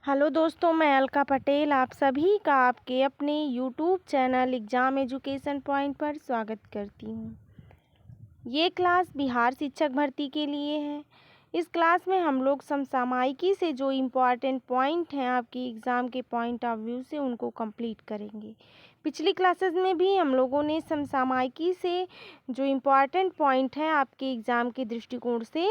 Hello दोस्तों, मैं अलका पटेल आप सभी का आपके अपने YouTube channel exam education point पर स्वागत करती हूँ। ये क्लास बिहार शिक्षक भर्ती के लिए है। इस क्लास में हम लोग समसामयिकी से जो इम्पॉर्टेंट पॉइंट हैं आपके एग्ज़ाम के पॉइंट ऑफ व्यू से उनको कंप्लीट करेंगे। पिछली क्लासेस में भी हम लोगों ने समसामयिकी से जो इम्पॉर्टेंट पॉइंट हैं आपके एग्ज़ाम के दृष्टिकोण से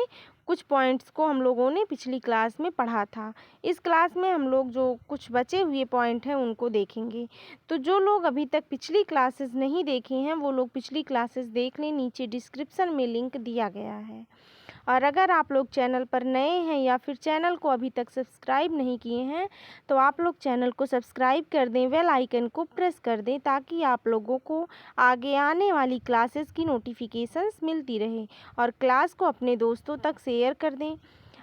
कुछ पॉइंट्स को हम लोगों ने पिछली क्लास में पढ़ा था। इस क्लास में हम लोग जो कुछ बचे हुए पॉइंट हैं उनको देखेंगे। तो जो लोग अभी तक पिछली क्लासेस नहीं देखे हैं वो लोग पिछली क्लासेस देख लें, नीचे डिस्क्रिप्शन में लिंक दिया गया है। और अगर आप लोग चैनल पर नए हैं या फिर चैनल को अभी तक सब्सक्राइब नहीं किए हैं तो आप लोग चैनल को सब्सक्राइब कर दें, बेल आइकन को प्रेस कर दें ताकि आप लोगों को आगे आने वाली क्लासेस की नोटिफिकेशंस मिलती रहे और क्लास को अपने दोस्तों तक शेयर कर दें।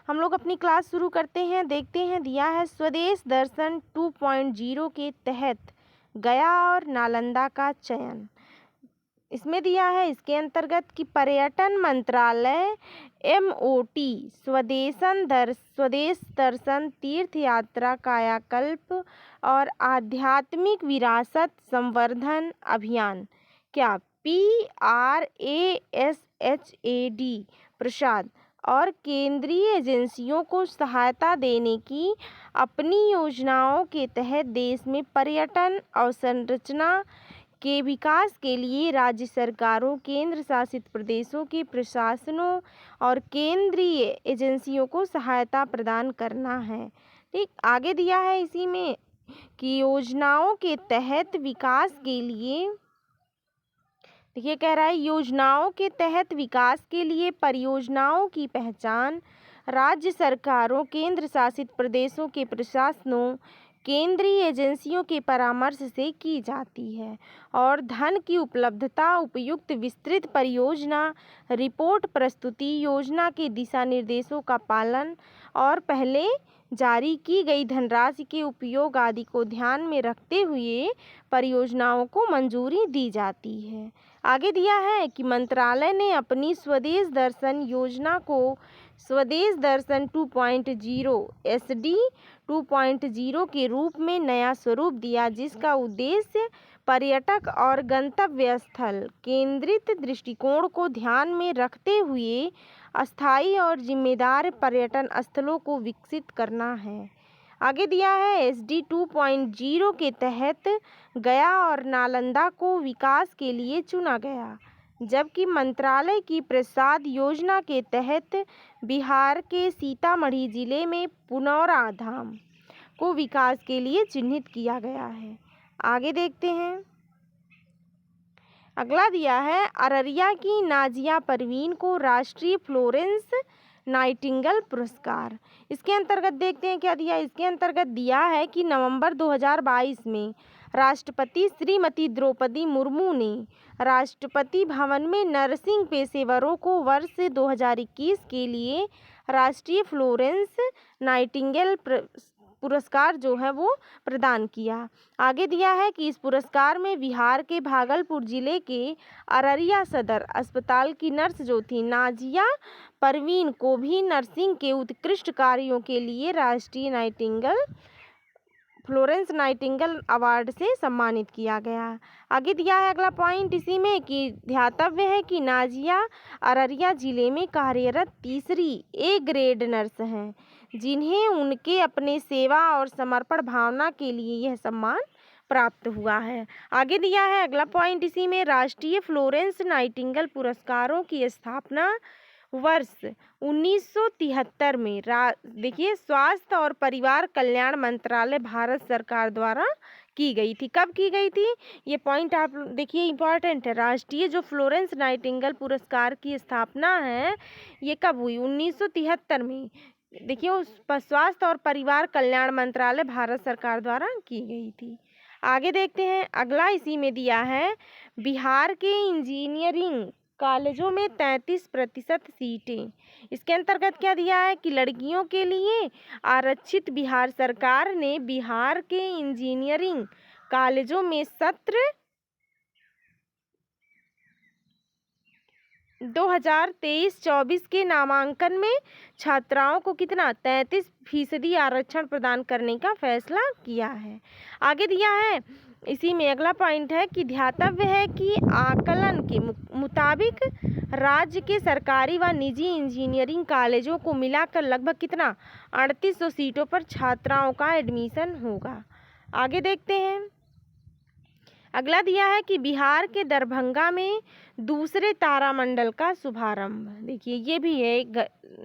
हम लोग अपनी क्लास शुरू करते हैं। देखते हैं दिया है स्वदेश दर्शन 2.0 के तहत गया और नालंदा का चयन। इसमें दिया है इसके अंतर्गत कि पर्यटन मंत्रालय MOT स्वदेश दर्शन तीर्थ यात्रा कायाकल्प और आध्यात्मिक विरासत संवर्धन अभियान क्या PRASHAD प्रसाद और केंद्रीय एजेंसियों को सहायता देने की अपनी योजनाओं के तहत देश में पर्यटन अवसंरचना के विकास के लिए राज्य सरकारों, केंद्र शासित प्रदेशों के प्रशासनों और केंद्रीय एजेंसियों को सहायता प्रदान करना है। ठीक, आगे दिया है इसी में कि योजनाओं के तहत विकास के लिए देखिए कह रहा है योजनाओं के तहत विकास के लिए परियोजनाओं की पहचान राज्य सरकारों, केंद्र शासित प्रदेशों के प्रशासनों, केंद्रीय एजेंसियों के परामर्श से की जाती है और धन की उपलब्धता, उपयुक्त विस्तृत परियोजना रिपोर्ट प्रस्तुति, योजना के दिशा निर्देशों का पालन और पहले जारी की गई धनराशि के उपयोग आदि को ध्यान में रखते हुए परियोजनाओं को मंजूरी दी जाती है। आगे दिया है कि मंत्रालय ने अपनी स्वदेश दर्शन योजना को स्वदेश दर्शन 2.0 SD 2.0 के रूप में नया स्वरूप दिया, जिसका उद्देश्य पर्यटक और गंतव्य स्थल केंद्रित दृष्टिकोण को ध्यान में रखते हुए अस्थायी और जिम्मेदार पर्यटन स्थलों को विकसित करना है। आगे दिया है SD 2.0 के तहत गया और नालंदा को विकास के लिए चुना गया, जबकि मंत्रालय की प्रसाद योजना के तहत बिहार के सीतामढ़ी जिले में पुनौरा धाम को विकास के लिए चिन्हित किया गया है। आगे देखते हैं। अगला दिया है अररिया की नाजिया परवीन को राष्ट्रीय फ्लोरेंस नाइटिंगेल पुरस्कार। इसके अंतर्गत देखते हैं क्या दिया। इसके अंतर्गत दिया है कि नवंबर 2022 में राष्ट्रपति श्रीमती द्रौपदी मुर्मू ने राष्ट्रपति भवन में नर्सिंग पेशेवरों को वर्ष 2021 के लिए राष्ट्रीय फ्लोरेंस नाइटिंगेल पुरस्कार जो है वो प्रदान किया। आगे दिया है कि इस पुरस्कार में बिहार के भागलपुर जिले के अररिया सदर अस्पताल की नर्स जो थी नाजिया परवीन को भी नर्सिंग के उत्कृष्ट कार्यों के लिए राष्ट्रीय फ्लोरेंस नाइटिंगेल अवार्ड से सम्मानित किया गया। आगे दिया है अगला पॉइंट इसी में कि ध्यातव्य है कि नाजिया अररिया जिले में कार्यरत तीसरी A ग्रेड नर्स हैं, जिन्हें उनके अपने सेवा और समर्पण भावना के लिए यह सम्मान प्राप्त हुआ है। आगे दिया है अगला पॉइंट इसी में राष्ट्रीय फ्लोरेंस नाइटिंगेल पुरस्कारों की स्थापना वर्ष 1973 में देखिए स्वास्थ्य और परिवार कल्याण मंत्रालय भारत सरकार द्वारा की गई थी। कब की गई थी ये पॉइंट आप देखिए इम्पॉर्टेंट है। राष्ट्रीय जो फ्लोरेंस नाइटिंगेल पुरस्कार की स्थापना है ये कब हुई 1973 में। देखिए उस स्वास्थ्य और परिवार कल्याण मंत्रालय भारत सरकार द्वारा की गई थी। आगे देखते हैं अगला इसी में दिया है बिहार के इंजीनियरिंग कॉलेजों में 33% सीटें। इसके अंतर्गत क्या दिया है कि लड़कियों के लिए आरक्षित बिहार सरकार ने बिहार के इंजीनियरिंग कॉलेजों में 2023-24 के नामांकन में छात्राओं को कितना 33% आरक्षण प्रदान करने का फैसला किया है। आगे दिया है इसी में अगला पॉइंट है कि ध्यातव्य है कि आकलन के मुताबिक राज्य के सरकारी व निजी इंजीनियरिंग कॉलेजों को मिलाकर लगभग कितना 3800 सीटों पर छात्राओं का एडमिशन होगा। आगे देखते हैं। अगला दिया है कि बिहार के दरभंगा में दूसरे तारामंडल का शुभारंभ। देखिए ये भी है,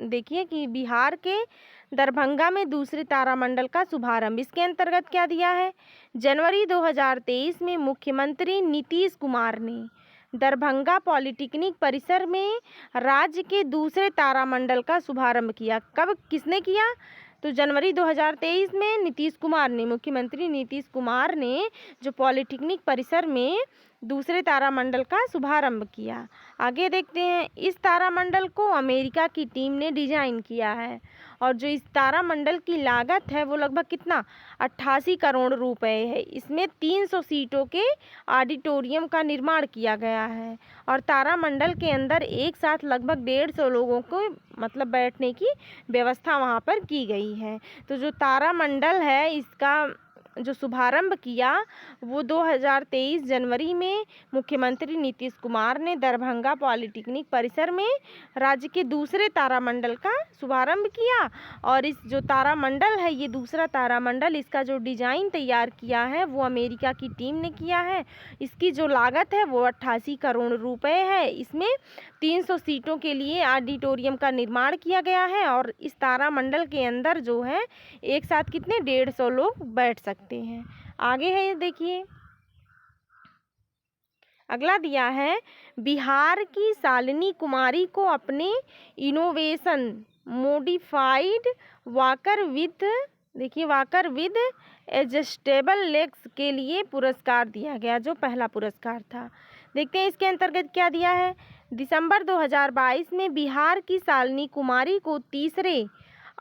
देखिए कि बिहार के दरभंगा में दूसरे तारामंडल का शुभारंभ, इसके अंतर्गत क्या दिया है, जनवरी 2023 में मुख्यमंत्री नीतीश कुमार ने दरभंगा पॉलिटेक्निक परिसर में राज्य के दूसरे तारामंडल का शुभारंभ किया। कब, किसने किया, तो जनवरी 2023 में नीतीश कुमार ने, मुख्यमंत्री नीतीश कुमार ने जो पॉलिटेक्निक परिसर में दूसरे तारामंडल का शुभारंभ किया। आगे देखते हैं। इस तारामंडल को अमेरिका की टीम ने डिजाइन किया है और जो इस तारामंडल की लागत है वो लगभग कितना 88 करोड़ रुपए है। इसमें 300 सीटों के ऑडिटोरियम का निर्माण किया गया है और तारामंडल के अंदर एक साथ लगभग 150 लोगों को मतलब बैठने की व्यवस्था वहाँ पर की गई है। तो जो तारामंडल है इसका जो शुभारंभ किया वो 2023 जनवरी में मुख्यमंत्री नीतीश कुमार ने दरभंगा पॉलिटेक्निक परिसर में राज्य के दूसरे तारामंडल का शुभारंभ किया। और इस जो तारामंडल है ये दूसरा तारामंडल, इसका जो डिज़ाइन तैयार किया है वो अमेरिका की टीम ने किया है। इसकी जो लागत है वो 88 करोड़ रुपए है। इसमें 300 सीटों के लिए ऑडिटोरियम का निर्माण किया गया है और इस तारामंडल के अंदर जो है एक साथ कितने 150 लोग बैठ सकते हैं। आगे है देखिए। अगला दिया है बिहार की शालिनी कुमारी को अपने इनोवेशन मॉडिफाइड वॉकर विद, देखिए वॉकर विद एडजस्टेबल लेग्स के लिए पुरस्कार दिया गया, जो पहला पुरस्कार था। देखते हैं इसके अंतर्गत क्या दिया है। दिसंबर 2022 में बिहार की शालिनी कुमारी को तीसरे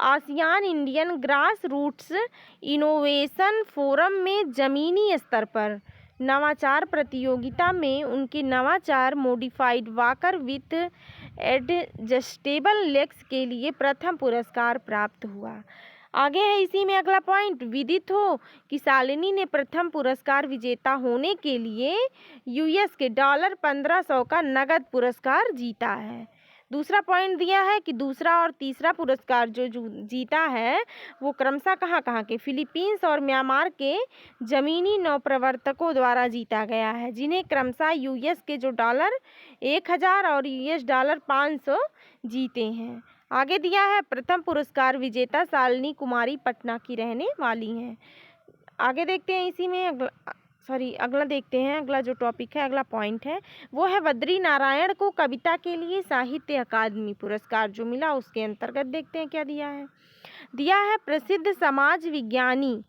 ASEAN Indian grass roots innovation forum में ज़मीनी स्तर पर नवाचार प्रतियोगिता में उनके नवाचार modified walker with adjustable legs के लिए प्रथम पुरस्कार प्राप्त हुआ। आगे है इसी में अगला पॉइंट। विदित हो कि शालिनी ने प्रथम पुरस्कार विजेता होने के लिए यूएस के $1500 का नगद पुरस्कार जीता है। दूसरा पॉइंट दिया है कि दूसरा और तीसरा पुरस्कार जो जीता है वो क्रमशः कहाँ के, फिलीपींस और म्यांमार के ज़मीनी नौप्रवर्तकों द्वारा जीता गया है, जिन्हें क्रमशः यूएस के जो $1000 और $500 जीते हैं। आगे दिया है प्रथम पुरस्कार विजेता शालिनी कुमारी पटना की रहने वाली हैं। आगे देखते हैं इसी में अगला देखते हैं। अगला जो टॉपिक है, अगला पॉइंट है वो है बद्री नारायण को कविता के लिए साहित्य अकादमी पुरस्कार जो मिला, उसके अंतर्गत देखते हैं क्या दिया है। दिया है प्रसिद्ध समाज विज्ञानी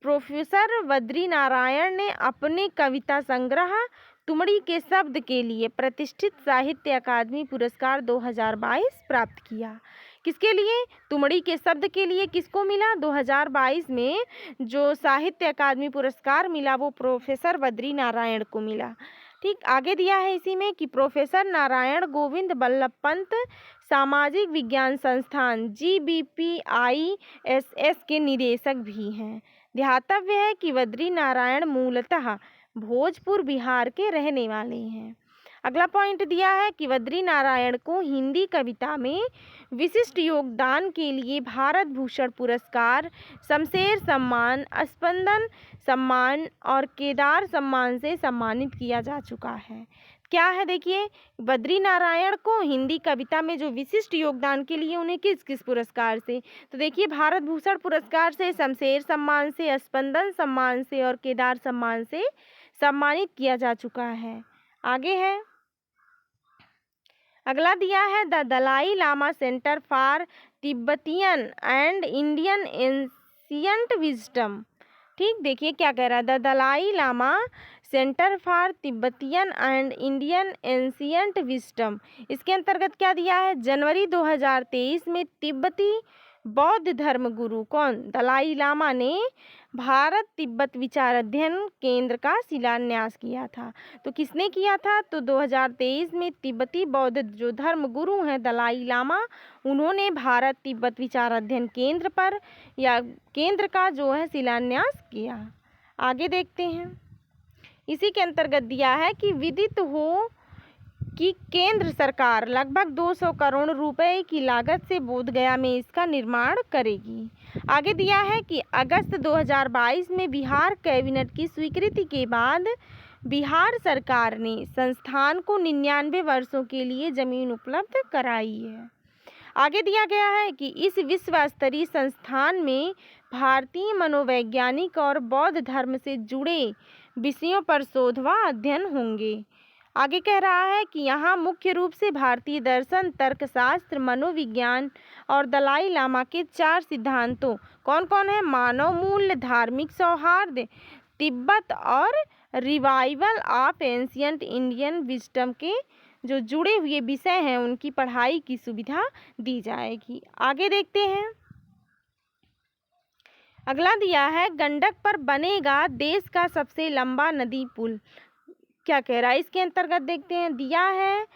प्रोफेसर बद्री नारायण ने अपने कविता संग्रह तुमड़ी के शब्द के लिए प्रतिष्ठित साहित्य अकादमी पुरस्कार 2022 प्राप्त किया। किसके लिए, तुमड़ी के शब्द के लिए किसको मिला, 2022 में जो साहित्य अकादमी पुरस्कार मिला वो प्रोफेसर बद्री नारायण को मिला। ठीक, आगे दिया है इसी में कि प्रोफेसर नारायण गोविंद बल्लभ पंत सामाजिक विज्ञान संस्थान GBPISS के निदेशक भी हैं। ध्यातव्य है कि बद्री नारायण मूलतः भोजपुर बिहार के रहने वाले हैं। अगला पॉइंट दिया है कि बद्री नारायण को हिंदी कविता में विशिष्ट योगदान के लिए भारत भूषण पुरस्कार, शमशेर सम्मान, स्पंदन सम्मान और केदार सम्मान से सम्मानित किया जा चुका है। क्या है देखिए, बद्री नारायण को हिंदी कविता में जो विशिष्ट योगदान के लिए उन्हें किस किस पुरस्कार से, तो देखिए भारत भूषण पुरस्कार से, शमशेर सम्मान से, स्पंदन सम्मान से और केदार सम्मान से सम्मानित किया जा चुका है। आगे है अगला दिया है the Dalai Lama center for Tibetan and Indian ancient wisdom. ठीक, देखिए क्या कह रहा है, the Dalai Lama center for Tibetan and Indian ancient wisdom. इसके अंतर्गत क्या दिया है, जनवरी 2023 में तिब्बती बौद्ध धर्म गुरु कौन? दलाई लामा ने भारत तिब्बत विचार अध्ययन केंद्र का शिलान्यास किया था। तो किसने किया था? तो 2023 में तिब्बती बौद्ध जो धर्म गुरु हैं दलाई लामा, उन्होंने भारत तिब्बत विचार अध्ययन केंद्र पर या केंद्र का जो है शिलान्यास किया। आगे देखते हैं। इसी के अंतर्गत दिया है कि विदित हो कि केंद्र सरकार लगभग 200 करोड़ रुपए की लागत से बोधगया में इसका निर्माण करेगी। आगे दिया है कि अगस्त 2022 में बिहार कैबिनेट की स्वीकृति के बाद बिहार सरकार ने संस्थान को 99 वर्षों के लिए जमीन उपलब्ध कराई है। आगे दिया गया है कि इस विश्व स्तरीय संस्थान में भारतीय मनोवैज्ञानिक और बौद्ध धर्म से जुड़े विषयों पर शोध व अध्ययन होंगे। आगे कह रहा है कि यहाँ मुख्य रूप से भारतीय दर्शन, तर्कशास्त्र, मनोविज्ञान और दलाई लामा के 4 सिद्धांतों कौन कौन है? मानव मूल्य, धार्मिक सौहार्द, तिब्बत और revival of ancient Indian wisdom के जो जुड़े हुए विषय हैं उनकी पढ़ाई की सुविधा दी जाएगी। आगे देखते हैं। अगला दिया है गंडक पर बनेगा देश का सबसे लंबा नदी पुल। क्या कह रहा है? इसके अंतर्गत देखते हैं। दिया है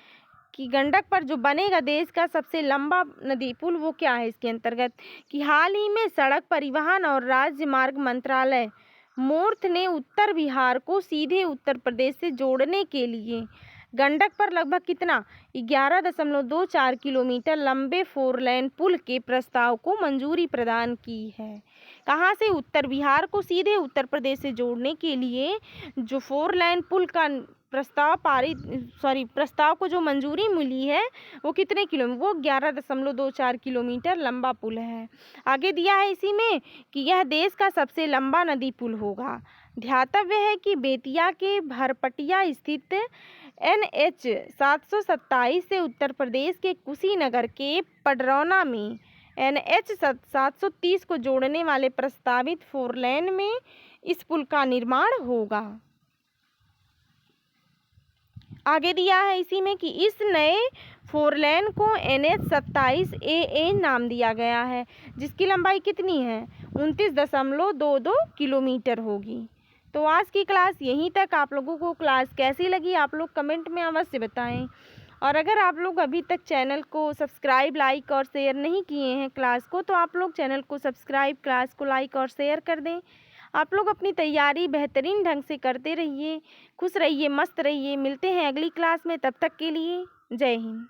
कि गंडक पर जो बनेगा देश का सबसे लंबा नदी पुल वो क्या है? इसके अंतर्गत कि हाल ही में सड़क परिवहन और राज्य मार्ग मंत्रालय मूर्त ने उत्तर बिहार को सीधे उत्तर प्रदेश से जोड़ने के लिए गंडक पर लगभग कितना 11.24 किलोमीटर लंबे 4 लेन पुल के प्रस्ताव को मंजूरी प्रदान की है। कहाँ से? उत्तर बिहार को सीधे उत्तर प्रदेश से जोड़ने के लिए जो 4 लेन पुल का प्रस्ताव को जो मंजूरी मिली है वो कितने किलोमीटर? वो 11.24 किलोमीटर लंबा पुल है। आगे दिया है इसी में कि यह देश का सबसे लंबा नदी पुल होगा। ध्यातव्य है कि बेतिया के भरपटिया स्थित NH 727 से उत्तर प्रदेश के कुशीनगर के पडरौना में NH 730 को जोड़ने वाले प्रस्तावित 4 लेन में इस पुल का निर्माण होगा। आगे दिया है इसी में कि इस नए 4 लेन को NH 27AA नाम दिया गया है, जिसकी लंबाई कितनी है? 29.22 किलोमीटर होगी। तो आज की क्लास यहीं तक। आप लोगों को क्लास कैसी लगी आप लोग कमेंट में अवश्य बताएं। और अगर आप लोग अभी तक चैनल को सब्सक्राइब, लाइक और शेयर नहीं किए हैं क्लास को, तो आप लोग चैनल को सब्सक्राइब, क्लास को लाइक और शेयर कर दें। आप लोग अपनी तैयारी बेहतरीन ढंग से करते रहिए, खुश रहिए, मस्त रहिए। मिलते हैं अगली क्लास में, तब तक के लिए जय हिंद।